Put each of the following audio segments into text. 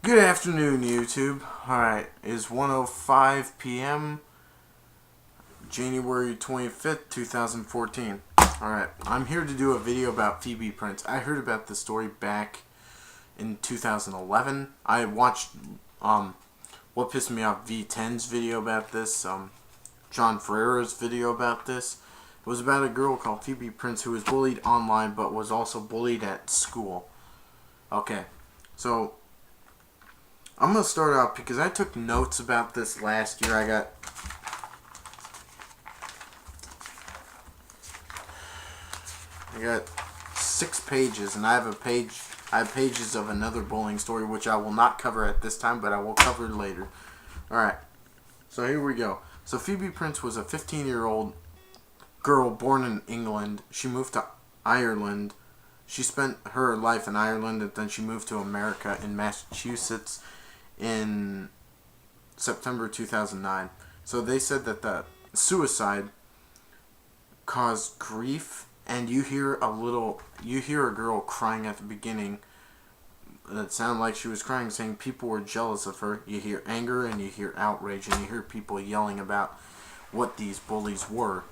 Good afternoon, YouTube. Alright, it's 1:05 p.m., January 25th, 2014. Alright, I'm here to do a video about Phoebe Prince. I heard about this story back in 2011. I watched, What Pissed Me Off V10's video about this, John Ferreira's video about this. It was about a girl called Phoebe Prince who was bullied online but was also bullied at school. Okay, so I'm going to start out because I took notes about this last year. I got 6 pages, and I have pages of another bullying story which I will not cover at this time, but I will cover later. Alright, so here we go. So Phoebe Prince was a 15-year-old girl born in England. She moved to Ireland. She spent her life in Ireland, and then she moved to America in Massachusetts in September 2009. So they said that the suicide caused grief, and you hear a girl crying at the beginning that sounded like she was crying, saying people were jealous of her. You hear anger and you hear outrage, and you hear people yelling about what these bullies were.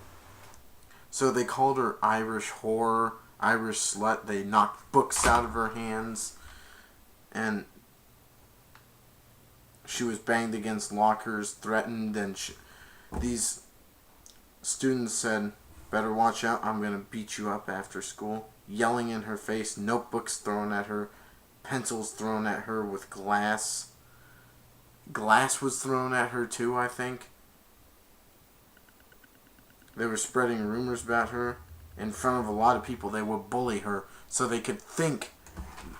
So they called her Irish whore, Irish slut. They knocked books out of her hands, and she was banged against lockers, threatened, and these students said, "Better watch out, I'm going to beat you up after school." Yelling in her face, notebooks thrown at her, pencils thrown at her with glass. Glass was thrown at her too, I think. They were spreading rumors about her. In front of a lot of people, they would bully her so they could think,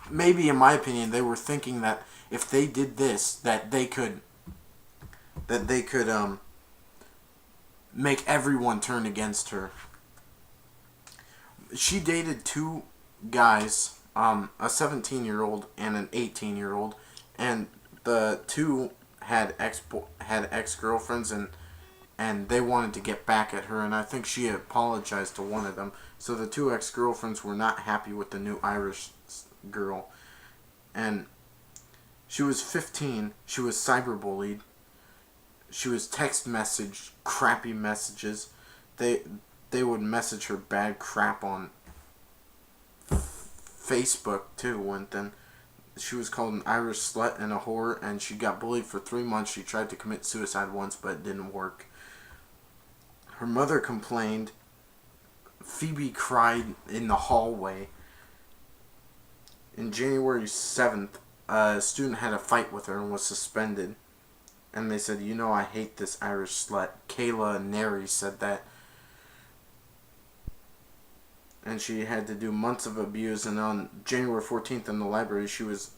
maybe in my opinion, they were thinking that if they did this, that they could make everyone turn against her. She dated 2 guys, a 17-year-old and an 18-year-old, and the 2 had ex-girlfriends, and they wanted to get back at her, and I think she apologized to one of them. So the 2 ex-girlfriends were not happy with the new Irish girl, and she was 15. She was cyberbullied. She was text messaged crappy messages. They would message her bad crap on Facebook too. And then she was called an Irish slut and a whore, and she got bullied for 3 months. She tried to commit suicide once, but it didn't work. Her mother complained. Phoebe cried in the hallway. In January 7th, a student had a fight with her and was suspended. And they said, "You know, I hate this Irish slut." Kayla Neri said that. And she had to do months of abuse. And on January 14th in the library, she was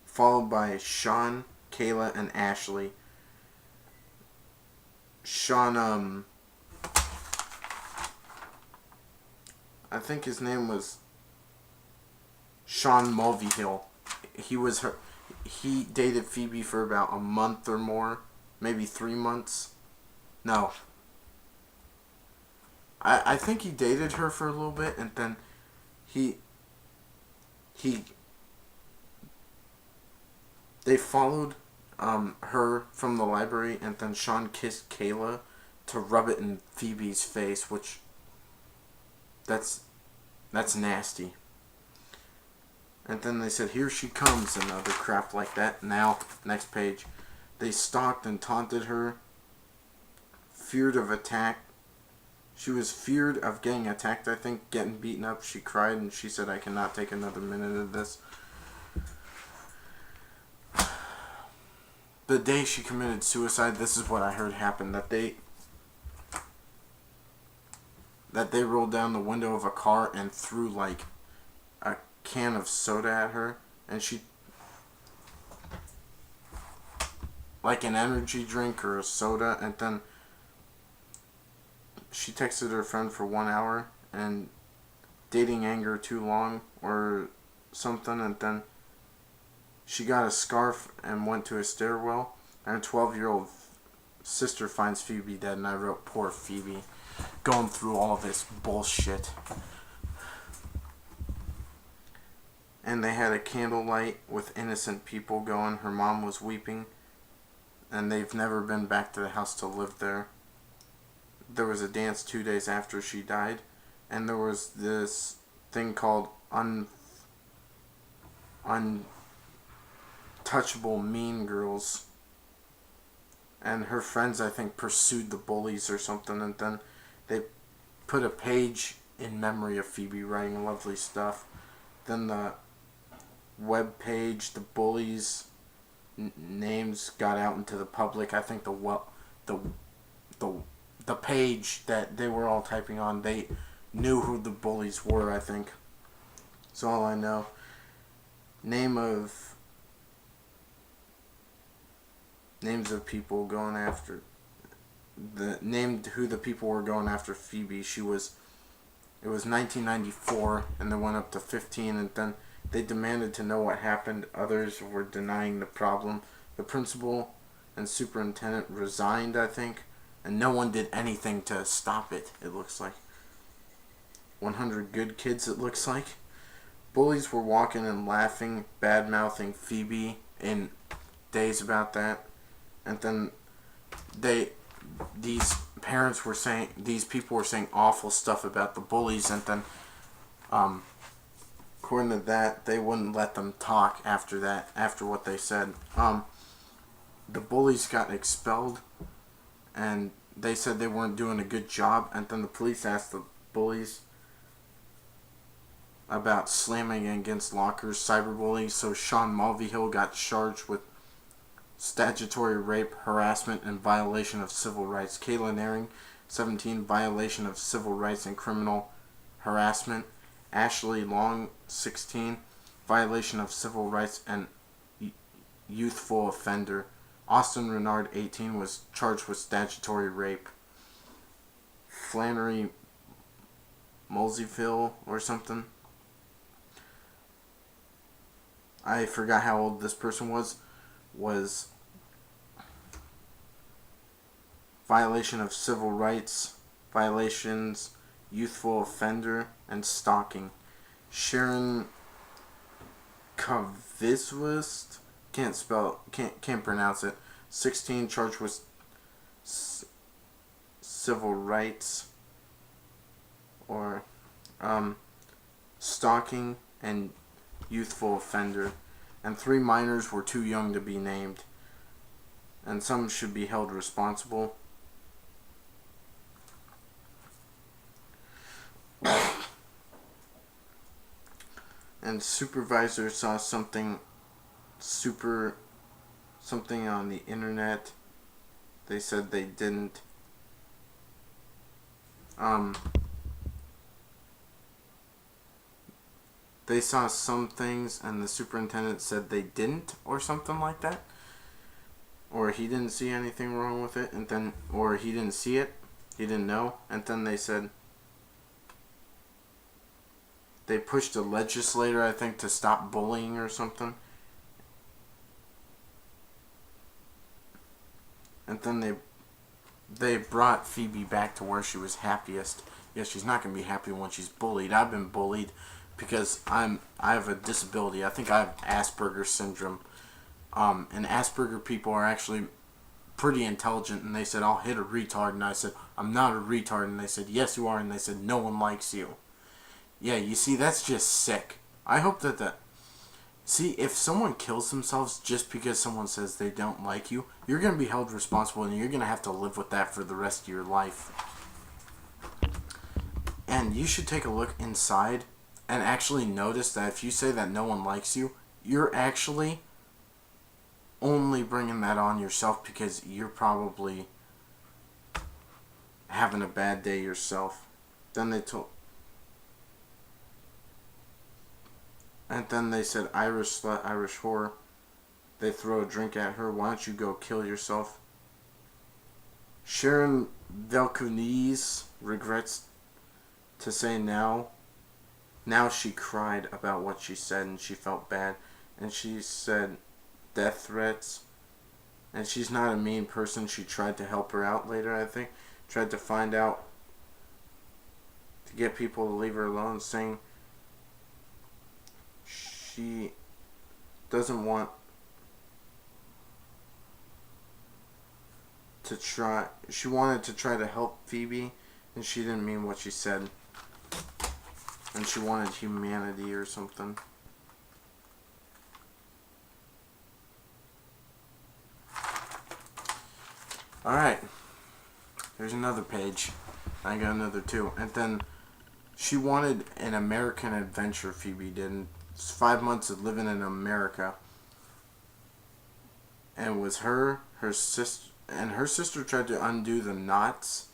followed by Sean, Kayla, and Ashley. Sean, I think his name was Sean Mulvihill. He dated Phoebe for about a month or more, maybe 3 months. No. I think he dated her for a little bit, and then they followed her from the library, and then Sean kissed Kayla to rub it in Phoebe's face, which that's nasty. And then they said, "Here she comes," and other crap like that. Now, next page. They stalked and taunted her. Feared of attack. She was feared of getting attacked, I think, getting beaten up. She cried and she said, "I cannot take another minute of this." The day she committed suicide, this is what I heard happened. That they rolled down the window of a car and threw like a can of soda at her, and she, like an energy drink or a soda, and then she texted her friend for 1 hour and dating anger too long or something, and then she got a scarf and went to a stairwell, and her 12-year-old sister finds Phoebe dead, and I wrote, "Poor Phoebe, going through all this bullshit." and they had a candlelight with innocent people going. Her mom was weeping, and they've never been back to the house to live there. There was a dance 2 days after she died, and there was this thing called untouchable mean girls, and her friends, I think, pursued the bullies or something, and then they put a page in memory of Phoebe writing lovely stuff. Then the web page, the bullies' names got out into the public. I think the page that they were all typing on, they knew who the bullies were, I think. That's all I know. Names of people going after named who the people were going after Phoebe. It was 1994, and they went up to 15, and then they demanded to know what happened. Others were denying the problem. The principal and superintendent resigned, I think, and no one did anything to stop it, it looks like. 100 good kids, it looks like. Bullies were walking and laughing, bad-mouthing Phoebe in days about that. And then these people were saying awful stuff about the bullies, and then according to that, they wouldn't let them talk after what they said. The bullies got expelled, and they said they weren't doing a good job, and then the police asked the bullies about slamming against lockers, cyberbullying, so Sean Mulvihill got charged with statutory rape, harassment, and violation of civil rights. Kayla Naring, 17, violation of civil rights and criminal harassment. Ashley Long, 16, violation of civil rights and youthful offender. Austin Renard, 18, was charged with statutory rape. Flannery Mulseyville or something. I forgot how old this person was violation of civil rights, violations, youthful offender, and stalking. Sharon Kavizwist, can't pronounce it. 16, charged with civil rights or stalking and youthful offender. And 3 minors were too young to be named, and some should be held responsible. And supervisor saw something on the internet. They said they didn't. They saw some things, and the superintendent said they didn't, or something like that. Or he didn't see anything wrong with it, or he didn't see it, he didn't know, and then they said they pushed a legislator, I think, to stop bullying or something. And then they brought Phoebe back to where she was happiest. Yeah, she's not going to be happy when she's bullied. I've been bullied because I have a disability. I think I have Asperger's syndrome. And Asperger people are actually pretty intelligent, and they said, I'll hit a retard, and I said, I'm not a retard, and they said, yes you are, and they said, no one likes you. Yeah, you see, that's just sick. I hope see, if someone kills themselves just because someone says they don't like you, you're going to be held responsible, and you're going to have to live with that for the rest of your life. And you should take a look inside and actually notice that if you say that no one likes you, you're actually only bringing that on yourself because you're probably having a bad day yourself. Then they said, Irish slut, Irish whore. They throw a drink at her. Why don't you go kill yourself? Sharon Velkunese regrets to say now she cried about what she said, and she felt bad. And she said death threats. And she's not a mean person. She tried to help her out later, I think. Tried to find out, to get people to leave her alone, saying she doesn't want to try. She wanted to try to help Phoebe, and she didn't mean what she said. And she wanted humanity or something. Alright. There's another page. I got another two. And then she wanted an American adventure, Phoebe did. It's 5 months of living in America. And it was her sister, and her sister tried to undo the knots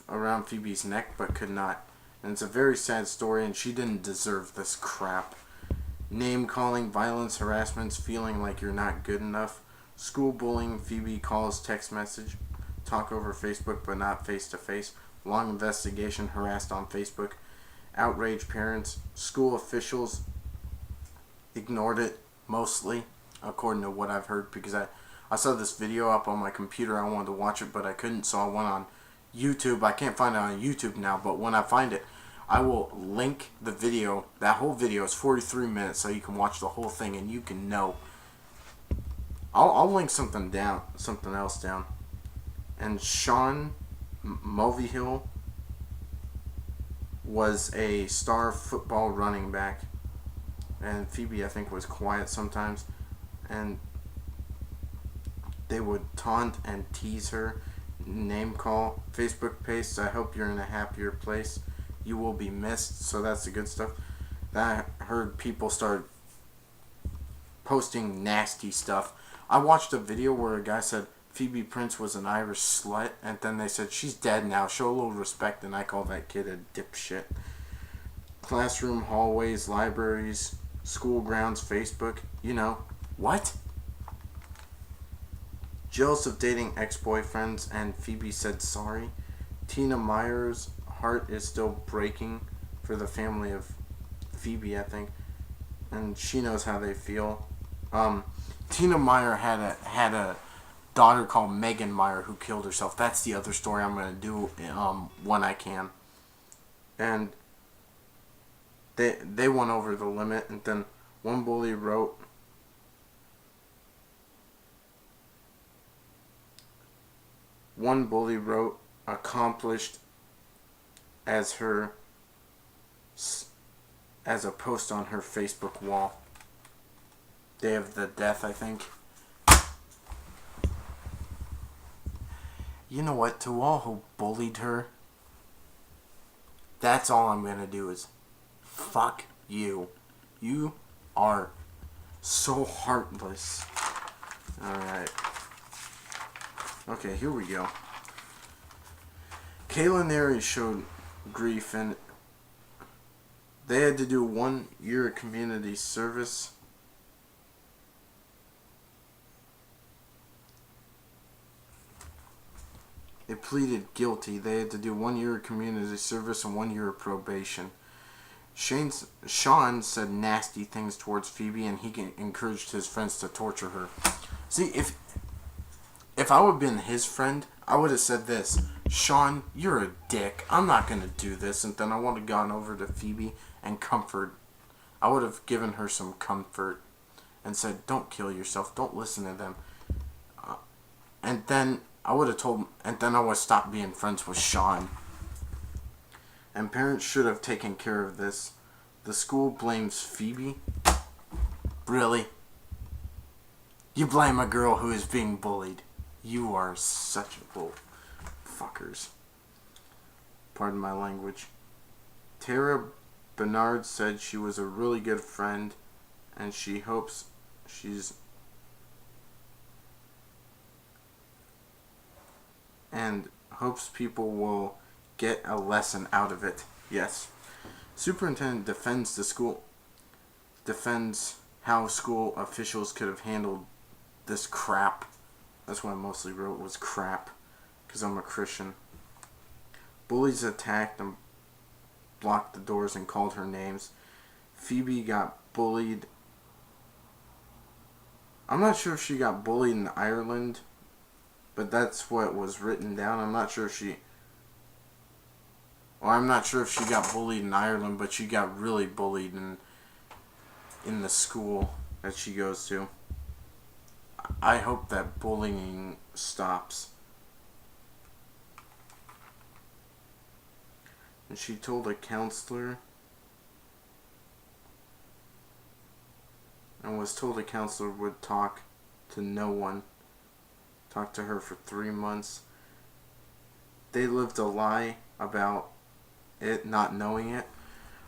around Phoebe's neck, but could not. And it's a very sad story, and she didn't deserve this crap. Name calling, violence, harassments, feeling like you're not good enough, school bullying, Phoebe calls, text message, talk over Facebook but not face to face, long investigation, harassed on Facebook, outraged parents, school officials ignored it mostly, according to what I've heard, because I saw this video up on my computer. I wanted to watch it, but I couldn't, so I went on YouTube. I can't find it on YouTube now, but when I find it, I will link the video. That whole video is 43 minutes, so you can watch the whole thing and you can know. I'll link something else down. And Sean Mulvihill was a star football running back, and Phoebe, I think, was quiet sometimes, and they would taunt and tease her, name call, Facebook posts, I hope you're in a happier place, you will be missed. So that's the good stuff. That I heard people start posting nasty stuff. I watched a video where a guy said Phoebe Prince was an Irish slut, and then they said she's dead now, show a little respect, and I call that kid a dipshit. Classroom, hallways, libraries, school grounds, Facebook, you know. What? Jealous of dating ex-boyfriends, and Phoebe said sorry. Tina Meyer's heart is still breaking for the family of Phoebe, I think, and she knows how they feel. Tina Meyer had a daughter called Megan Meyer who killed herself. That's the other story I'm going to do when I can. And they went over the limit, and then one bully wrote, accomplished as a post on her Facebook wall. Day of the death, I think. You know what? To all who bullied her, that's all I'm gonna do is fuck you. You are so heartless. Alright. Okay, here we go. Kayla Neri showed grief, and they had to do 1 year of community service. They pleaded guilty. They had to do 1 year of community service and 1 year of probation. Sean said nasty things towards Phoebe, and he encouraged his friends to torture her. See, if I would have been his friend, I would have said this: Sean, you're a dick. I'm not going to do this. And then I would have gone over to Phoebe and comfort. I would have given her some comfort and said, don't kill yourself. Don't listen to them. And then I would have stopped being friends with Sean. And parents should have taken care of this. The school blames Phoebe. Really? You blame a girl who is being bullied. You are such a bull fuckers. Pardon my language. Tara Bernard said she was a really good friend, and she hopes people will get a lesson out of it. Yes. Superintendent defends how school officials could have handled this crap. That's what I mostly wrote, was crap, because I'm a Christian. Bullies attacked and blocked the doors and called her names. Phoebe got bullied. I'm not sure if she got bullied in Ireland, but that's what was written down. I'm not sure if she got bullied in Ireland, but she got really bullied in the school that she goes to. I hope that bullying stops. And she told a counselor, and was told a counselor would talk to no one. Talk to her for 3 months. They lived a lie about it, not knowing it.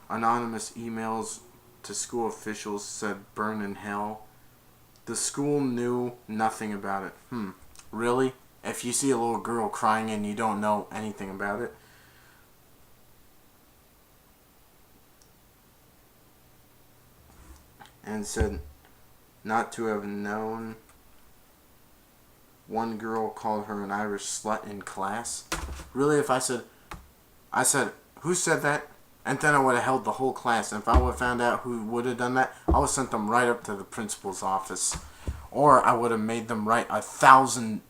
Anonymous emails to school officials said burn in hell. The school knew nothing about it. Really? If you see a little girl crying and you don't know anything about it? And said not to have known. One girl called her an Irish slut in class. Really? If I said, who said that? And then I would have held the whole class. And if I would have found out who would have done that, I would have sent them right up to the principal's office. Or I would have made them write 1,000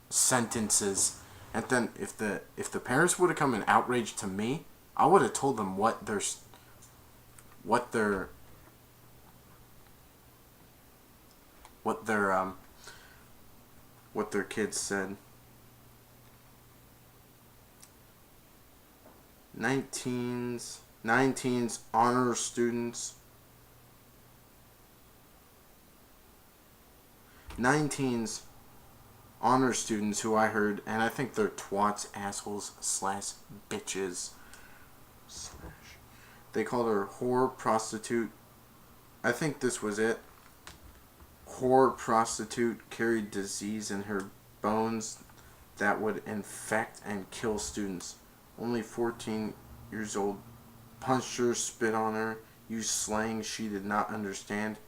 sentences. And then if the parents would have come in outrage to me, I would have told them what their kids said. 19s honor students. 19s honor students who I heard, and I think they're twats, assholes, / bitches. They called her whore, prostitute. I think this was it. Whore, prostitute, carried disease in her bones that would infect and kill students. Only 14 years old. Punched her, spit on her, used slang she did not understand.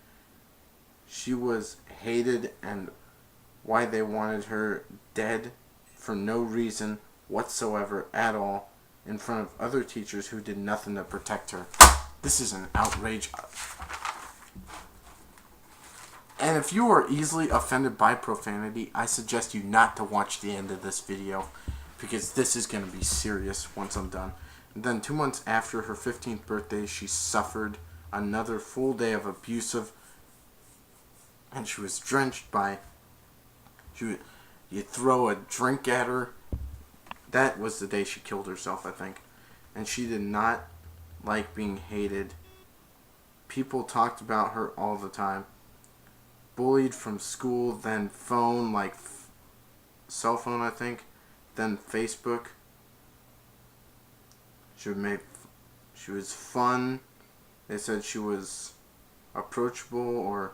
She was hated, and why they wanted her dead for no reason whatsoever at all in front of other teachers who did nothing to protect her. This is an outrage. And if you are easily offended by profanity, I suggest you not to watch the end of this video, because this is going to be serious once I'm done. And then 2 months after her 15th birthday, she suffered another full day of abusive, and she was drenched by, you throw a drink at her. That was the day she killed herself, I think. And she did not like being hated. People talked about her all the time. Bullied from school, then phone, like cell phone, I think, then Facebook. She was fun. They said she was approachable or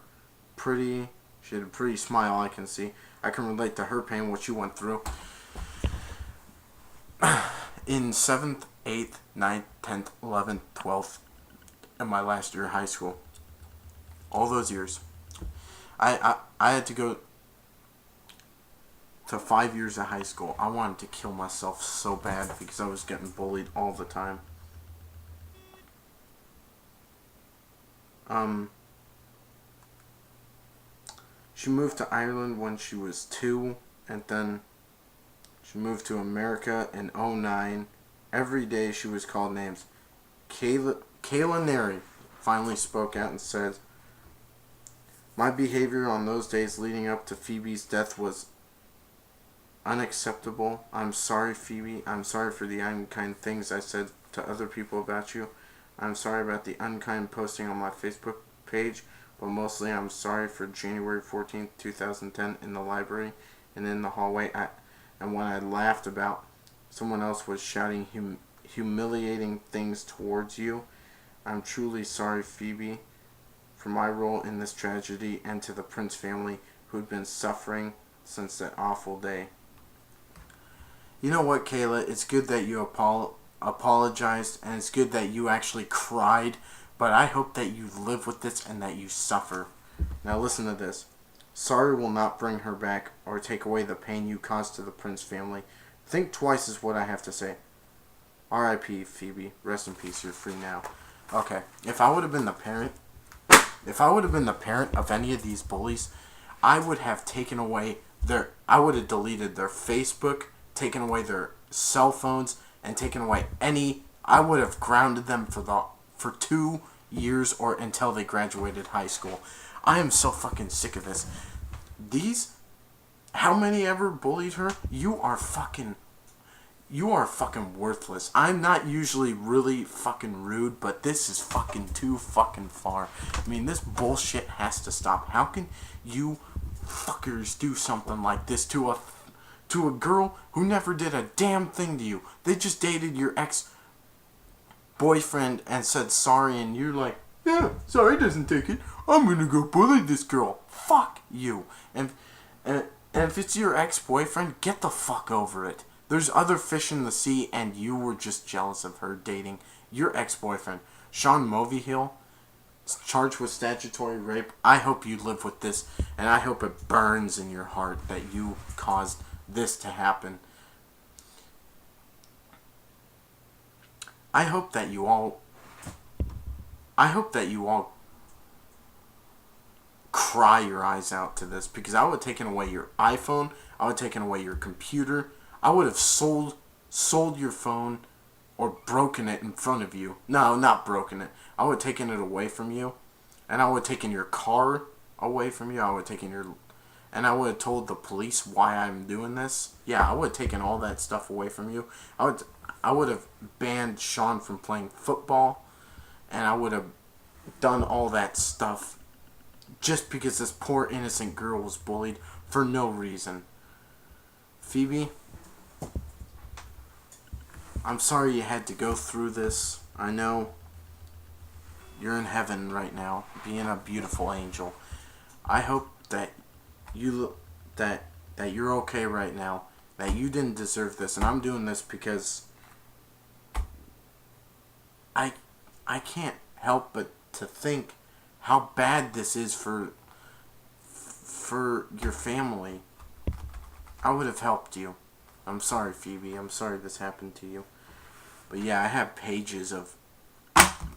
pretty. She had a pretty smile, I can see. I can relate to her pain, what she went through. In 7th, 8th, 9th, 10th, 11th, 12th, in my last year of high school. All those years. I had to go to 5 years of high school. I wanted to kill myself so bad because I was getting bullied all the time. She moved to Ireland when she was 2, and then she moved to America in 2009. Every day she was called names. Kayla Neri finally spoke out and said, "My behavior on those days leading up to Phoebe's death was unacceptable. I'm sorry, Phoebe. I'm sorry for the unkind things I said to other people about you. I'm sorry about the unkind posting on my Facebook page, but mostly I'm sorry for January 14th, 2010 in the library and in the hallway and when I laughed about someone else was shouting humiliating things towards you. I'm truly sorry, Phoebe, for my role in this tragedy, and to the Prince family who had been suffering since that awful day." You know what, Kayla? It's good that you apologized, and it's good that you actually cried, but I hope that you live with this and that you suffer. Now listen to this. "Sorry will not bring her back or take away the pain you caused to the Prince family. Think twice is what I have to say. R.I.P. Phoebe. Rest in peace. You're free now." Okay, if I would have been the parent of any of these bullies, I would have taken away I would have deleted their Facebook, taken away their cell phones, and taken away I would have grounded them for 2 years or until they graduated high school. I am so fucking sick of this. How many ever bullied her? You are fucking worthless. I'm not usually really fucking rude, but this is fucking too fucking far. I mean, this bullshit has to stop. How can you fuckers do something like this to a girl who never did a damn thing to you? They just dated your ex-boyfriend and said sorry, and you're like, yeah, sorry doesn't take it. I'm gonna go bully this girl. Fuck you. And if it's your ex-boyfriend, get the fuck over it. There's other fish in the sea, and you were just jealous of her dating your ex-boyfriend. Sean Movihill, charged with statutory rape. I hope you live with this, and I hope it burns in your heart that you caused this to happen. I hope that you all cry your eyes out to this, because I would have taken away your iPhone, I would have taken away your computer, I would have sold your phone or broken it in front of you. No, not broken it. I would have taken it away from you, and I would have taken your car away from you. And I would have told the police why I'm doing this. Yeah, I would have taken all that stuff away from you. I would have banned Sean from playing football, and I would have done all that stuff just because this poor innocent girl was bullied for no reason. Phoebe, I'm sorry you had to go through this. I know you're in heaven right now, being a beautiful angel. I hope that you're okay right now, that you didn't deserve this, and I'm doing this because I can't help but to think how bad this is for your family. I would have helped you. I'm sorry, Phoebe. I'm sorry this happened to you. But yeah, I have pages of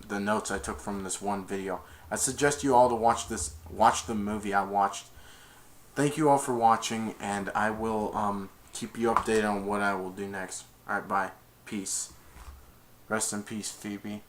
the notes I took from this one video. I suggest you all to watch the movie I watched. Thank you all for watching, and I will keep you updated on what I will do next. Alright, bye. Peace. Rest in peace, Phoebe.